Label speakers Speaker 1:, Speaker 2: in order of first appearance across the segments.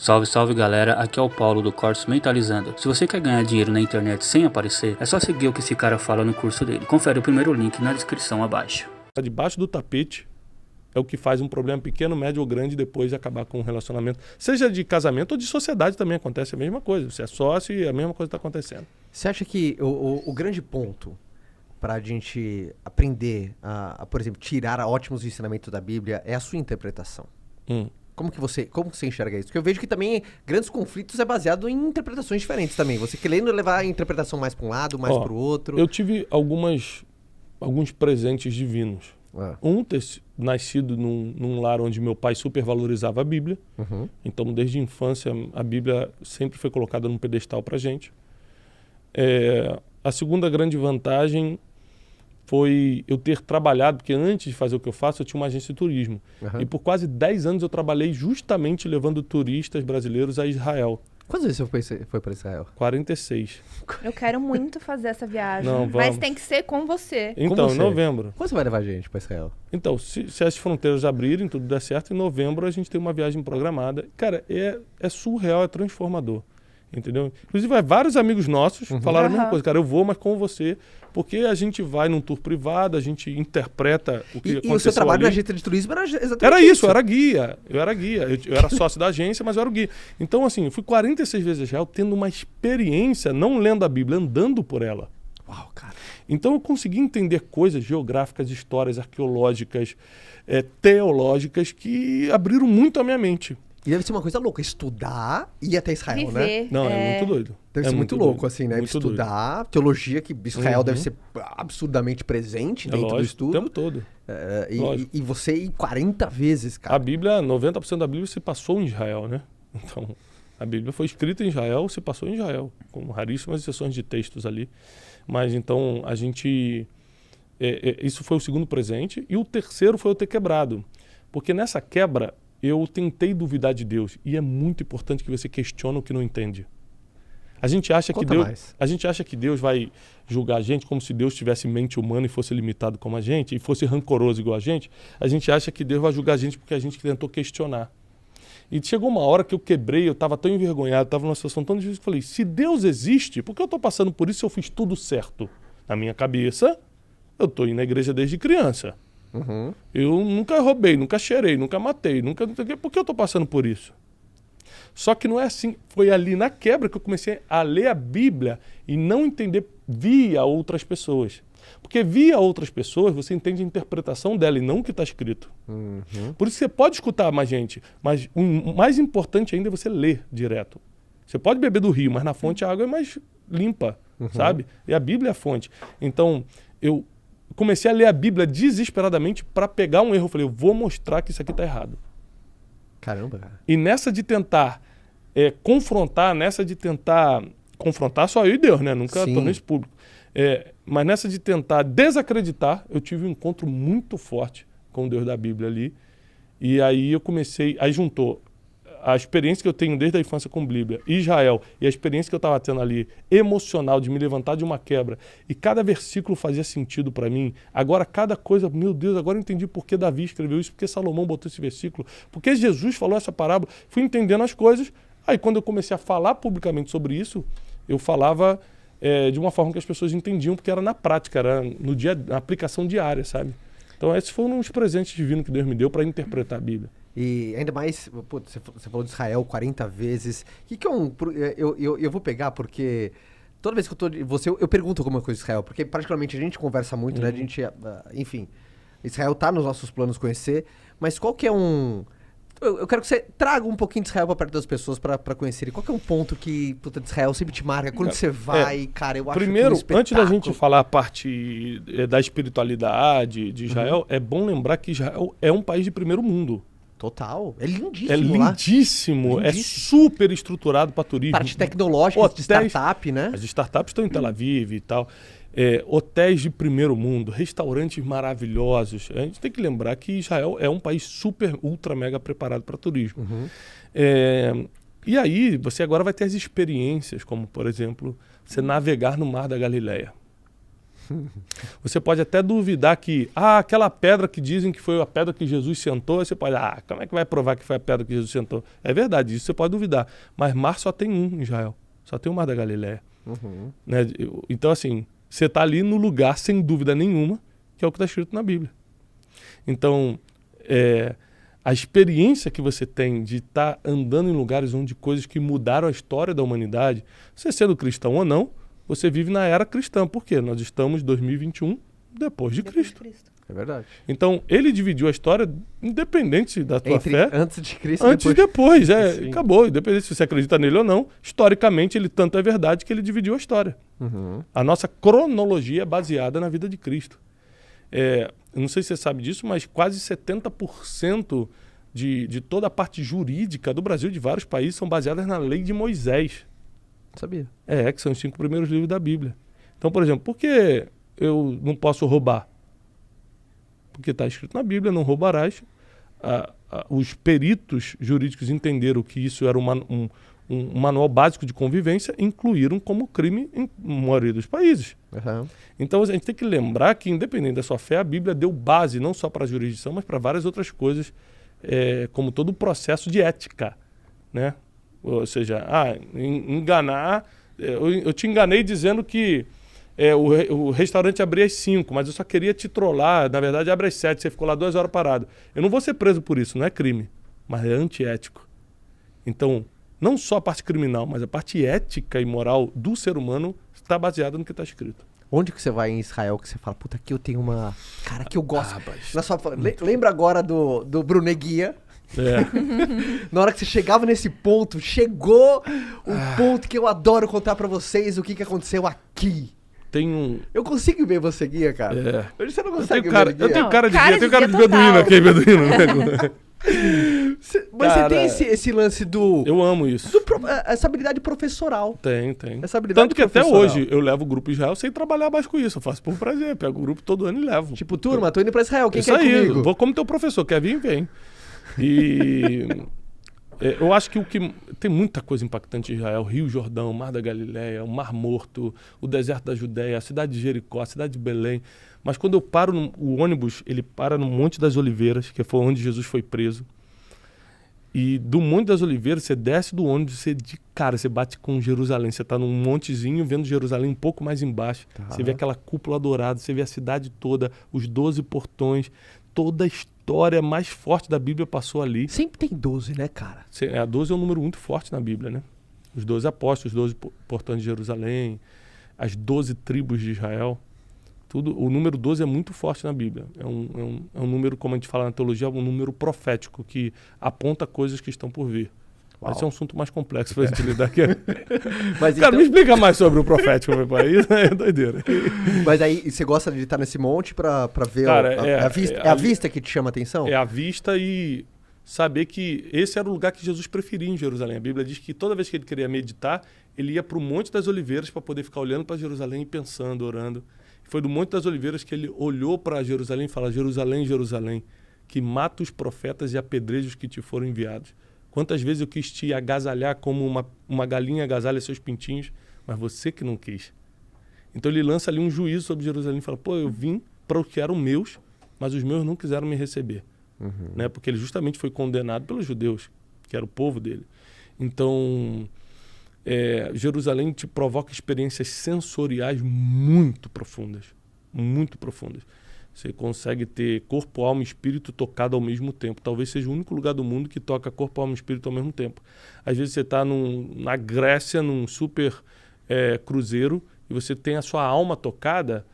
Speaker 1: Salve, salve galera, aqui é o Paulo do Cortes Mentalizando. Se você quer ganhar dinheiro na internet sem aparecer, é só seguir o que esse cara fala no curso dele. Confere o primeiro link na descrição abaixo.
Speaker 2: Debaixo do tapete é o que faz um problema pequeno, médio ou grande depois de acabar com um relacionamento. Seja de casamento ou de sociedade também acontece a mesma coisa. Você é sócio e a mesma coisa está acontecendo.
Speaker 3: Você acha que o grande ponto para a gente aprender a, por exemplo, tirar ótimos ensinamentos da Bíblia é a sua interpretação? Como você enxerga isso? Porque eu vejo que também grandes conflitos é baseado em interpretações diferentes também. Você querendo levar a interpretação mais para um lado, mais para o outro.
Speaker 2: Eu tive alguns presentes divinos. Um ter nascido num lar onde meu pai supervalorizava a Bíblia. Então, desde a infância, a Bíblia sempre foi colocada num pedestal pra gente. A segunda grande vantagem foi eu ter trabalhado, porque antes de fazer o que eu faço, eu tinha uma agência de turismo. E por quase 10 anos eu trabalhei justamente levando turistas brasileiros a Israel.
Speaker 3: Quantas vezes você foi para Israel?
Speaker 2: 46.
Speaker 4: Eu quero muito fazer essa viagem,
Speaker 2: Não, vamos.
Speaker 4: mas tem que ser com você.
Speaker 2: Então,
Speaker 3: Com
Speaker 2: em
Speaker 3: você.
Speaker 2: novembro.
Speaker 3: Quando você vai levar a gente para Israel?
Speaker 2: Então, se as fronteiras abrirem, tudo der certo, em novembro a gente tem uma viagem programada. Cara, é surreal, é transformador. Entendeu? Inclusive, vários amigos nossos falaram a mesma coisa. Cara, eu vou, mas com você, porque a gente vai num tour privado, a gente interpreta o que aconteceu.
Speaker 3: E o seu trabalho
Speaker 2: ali.
Speaker 3: na agência de turismo era exatamente
Speaker 2: Era isso, eu era guia. Eu era sócio da agência, mas eu era o guia. Então, assim, eu fui 46 vezes a Israel tendo uma experiência, não lendo a Bíblia, andando por ela.
Speaker 3: Uau, cara.
Speaker 2: Então eu consegui entender coisas geográficas, histórias, arqueológicas, teológicas que abriram muito a minha mente.
Speaker 3: E deve ser uma coisa louca, estudar e ir até Israel, né?
Speaker 4: Viver.
Speaker 2: Não, é muito doido.
Speaker 3: Deve ser muito louco,
Speaker 2: doido,
Speaker 3: assim, né?
Speaker 2: muito
Speaker 3: Estudar teologia, que Israel deve ser absurdamente presente dentro do
Speaker 2: lógico,
Speaker 3: estudo.
Speaker 2: o tempo todo.
Speaker 3: E você ir 40 vezes, cara.
Speaker 2: A Bíblia, 90% da Bíblia se passou em Israel, né? Então, a Bíblia foi escrita em Israel, se passou em Israel, com raríssimas exceções de textos ali. Mas então, a gente... isso foi o segundo presente. E o terceiro foi eu ter quebrado. Porque nessa quebra, eu tentei duvidar de Deus. E é muito importante que você questione o que não entende. A gente acha que Deus vai julgar a gente como se Deus tivesse mente humana e fosse limitado como a gente, e fosse rancoroso igual a gente. A gente acha que Deus vai julgar a gente porque a gente tentou questionar. E chegou uma hora que eu quebrei, eu estava tão envergonhado, estava numa situação tão difícil, que eu falei, se Deus existe, por que eu estou passando por isso se eu fiz tudo certo? Na minha cabeça, eu estou indo na igreja desde criança. Eu nunca roubei, nunca cheirei, nunca matei, por que eu estou passando por isso? Só que não é assim, foi ali na quebra que eu comecei a ler a Bíblia e não entender via outras pessoas. Porque via outras pessoas, você entende a interpretação dela e não o que está escrito. Por isso você pode escutar mais gente, mas o mais importante ainda é você ler direto. Você pode beber do rio, mas na fonte a água é mais limpa, sabe? E a Bíblia é a fonte. Então, eu comecei a ler a Bíblia desesperadamente para pegar um erro. Eu falei, eu vou mostrar que isso aqui está errado.
Speaker 3: Caramba, cara.
Speaker 2: E nessa de tentar confrontar só eu e Deus, né? Nunca tornei isso público. Mas nessa de tentar desacreditar, eu tive um encontro muito forte com o Deus da Bíblia ali. E aí aí juntou a experiência que eu tenho desde a infância com Bíblia, Israel, e a experiência que eu estava tendo ali, emocional, de me levantar de uma quebra. E cada versículo fazia sentido para mim. Agora, cada coisa, meu Deus, agora eu entendi por que Davi escreveu isso, por que Salomão botou esse versículo, por que Jesus falou essa parábola. Fui entendendo as coisas. Aí, quando eu comecei a falar publicamente sobre isso, eu falava de uma forma que as pessoas entendiam, porque era na prática, era na aplicação diária, sabe? Então, esses foram os presentes divinos que Deus me deu para interpretar a Bíblia.
Speaker 3: E ainda mais, você falou de Israel 40 vezes. Eu vou pegar porque toda vez que eu tô de você, eu pergunto alguma coisa de Israel, porque particularmente a gente conversa muito, né? A gente, enfim, Israel tá nos nossos planos conhecer, mas qual que é eu quero que você traga um pouquinho de Israel para perto das pessoas para conhecerem. Qual que é um ponto que de Israel sempre te marca? Quando você vai, cara, eu acho
Speaker 2: primeiro,
Speaker 3: que um
Speaker 2: antes da gente falar a parte da espiritualidade de Israel, é bom lembrar que Israel é um país de primeiro mundo.
Speaker 3: Total. É lindíssimo.
Speaker 2: É lindíssimo. É super estruturado para turismo.
Speaker 3: Parte tecnológica, de startup, né?
Speaker 2: As startups estão em Tel Aviv e tal. Hotéis de primeiro mundo, restaurantes maravilhosos. A gente tem que lembrar que Israel é um país super, ultra, mega preparado para turismo. E aí, você agora vai ter as experiências, como, por exemplo, você navegar no Mar da Galileia. Você pode até duvidar que, aquela pedra que dizem que foi a pedra que Jesus sentou, você pode, como é que vai provar que foi a pedra que Jesus sentou? É verdade, isso você pode duvidar. Mas mar só tem um em Israel, só tem o Mar da Galileia. Né? Então, assim, você está ali no lugar, sem dúvida nenhuma, que é o que está escrito na Bíblia. Então, a experiência que você tem de estar andando em lugares onde coisas que mudaram a história da humanidade, você sendo cristão ou não, você vive na era cristã. Por quê? Nós estamos em 2021 depois de Cristo.
Speaker 3: É verdade.
Speaker 2: Então, ele dividiu a história independente da tua fé.
Speaker 3: Antes de Cristo
Speaker 2: Antes e depois.
Speaker 3: Sim.
Speaker 2: Acabou. Independente se você acredita nele ou não, historicamente, ele tanto é verdade que ele dividiu a história. A nossa cronologia é baseada na vida de Cristo. Eu não sei se você sabe disso, mas quase 70% de toda a parte jurídica do Brasil, de vários países, são baseadas na lei de Moisés.
Speaker 3: Sabia.
Speaker 2: Que são os 5 primeiros livros da Bíblia. Então, por exemplo, por que eu não posso roubar? Porque está escrito na Bíblia, não roubarás. Os peritos jurídicos entenderam que isso era um manual básico de convivência e incluíram como crime em maioria dos países. Então, a gente tem que lembrar que, independente da sua fé, a Bíblia deu base não só para a jurisdição, mas para várias outras coisas, como todo o processo de ética, né? Ou seja, enganar... Eu te enganei dizendo que o restaurante abria às 5, mas eu só queria te trollar. Na verdade, abre às 7, você ficou lá 2 horas parado. Eu não vou ser preso por isso, não é crime, mas é antiético. Então, não só a parte criminal, mas a parte ética e moral do ser humano está baseada no que está escrito.
Speaker 3: Onde que você vai em Israel que você fala, puta, aqui eu tenho uma... Cara, que eu gosto. Lembra agora do Bruneguia? Na hora que você chegava nesse ponto, chegou o ponto que eu adoro contar pra vocês o que aconteceu aqui. Eu consigo ver você, guia, cara. Hoje você não consegue ver guia.
Speaker 2: Eu tenho cara de guia, eu tenho cara de beduíno aqui, beduíno.
Speaker 3: Mas cara, você tem esse lance do...
Speaker 2: Eu amo isso.
Speaker 3: Essa habilidade professoral.
Speaker 2: Tem.
Speaker 3: Essa habilidade
Speaker 2: Tanto que até hoje eu levo o grupo Israel sem trabalhar mais com isso. Eu faço por prazer, pego o grupo todo ano e levo.
Speaker 3: Tipo, turma, tô indo pra Israel, quem
Speaker 2: isso
Speaker 3: quer ir
Speaker 2: aí,
Speaker 3: comigo?
Speaker 2: Vou como teu professor, quer vir, vem. E eu acho que tem muita coisa impactante em Israel. Rio Jordão, Mar da Galileia, o Mar Morto, o deserto da Judéia, a cidade de Jericó, a cidade de Belém. Mas quando eu paro, o ônibus, ele para no Monte das Oliveiras, que foi onde Jesus foi preso. E do Monte das Oliveiras, você desce do ônibus, você bate com Jerusalém. Você está num montezinho vendo Jerusalém um pouco mais embaixo. Você vê aquela cúpula dourada, você vê a cidade toda, os 12 portões, toda a história mais forte da Bíblia passou ali. Sempre
Speaker 3: tem 12, né, cara?
Speaker 2: A 12 é um número muito forte na Bíblia, né? Os 12 apóstolos, os 12 portões de Jerusalém, as 12 tribos de Israel. O número 12 é muito forte na Bíblia. É um número, como a gente fala na teologia, um número profético que aponta coisas que estão por vir. Esse é um assunto mais complexo pra gente lidar aqui. Mas cara, me explica mais sobre o profético, meu pai. Isso é doideira.
Speaker 3: Mas aí, você gosta de estar nesse monte pra ver
Speaker 2: cara,
Speaker 3: a vista? É a vista que te chama a atenção?
Speaker 2: É a vista e saber que esse era o lugar que Jesus preferia em Jerusalém. A Bíblia diz que toda vez que ele queria meditar, ele ia para o Monte das Oliveiras para poder ficar olhando para Jerusalém e pensando, orando. Foi do Monte das Oliveiras que ele olhou para Jerusalém e falou: Jerusalém, Jerusalém, que mata os profetas e apedreja os que te foram enviados. Quantas vezes eu quis te agasalhar como uma galinha agasalha seus pintinhos, mas você que não quis. Então ele lança ali um juízo sobre Jerusalém e fala: eu vim para os que eram meus, mas os meus não quiseram me receber. Né? Porque ele justamente foi condenado pelos judeus, que era o povo dele. Então, Jerusalém te provoca experiências sensoriais muito profundas. Muito profundas. Você consegue ter corpo, alma e espírito tocado ao mesmo tempo. Talvez seja o único lugar do mundo que toca corpo, alma e espírito ao mesmo tempo. Às vezes você está na Grécia, num super cruzeiro, e você tem a sua alma tocada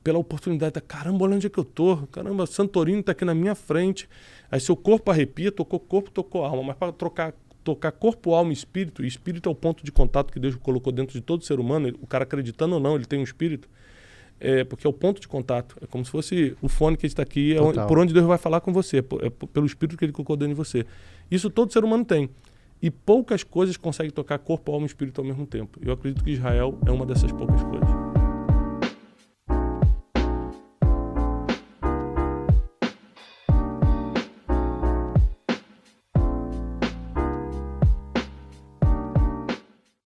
Speaker 2: pela oportunidade. Caramba, olha onde é que eu tô. Caramba, Santorini está aqui na minha frente. Aí seu corpo arrepia, tocou corpo, tocou alma. Mas para tocar corpo, alma e espírito é o ponto de contato que Deus colocou dentro de todo ser humano. O cara acreditando ou não, ele tem um espírito. Porque é o ponto de contato. É como se fosse o fone que está aqui, por onde Deus vai falar com você, pelo espírito que ele colocou dentro de você. Isso todo ser humano tem. E poucas coisas conseguem tocar corpo, alma e espírito ao mesmo tempo. Eu acredito que Israel é uma dessas poucas coisas.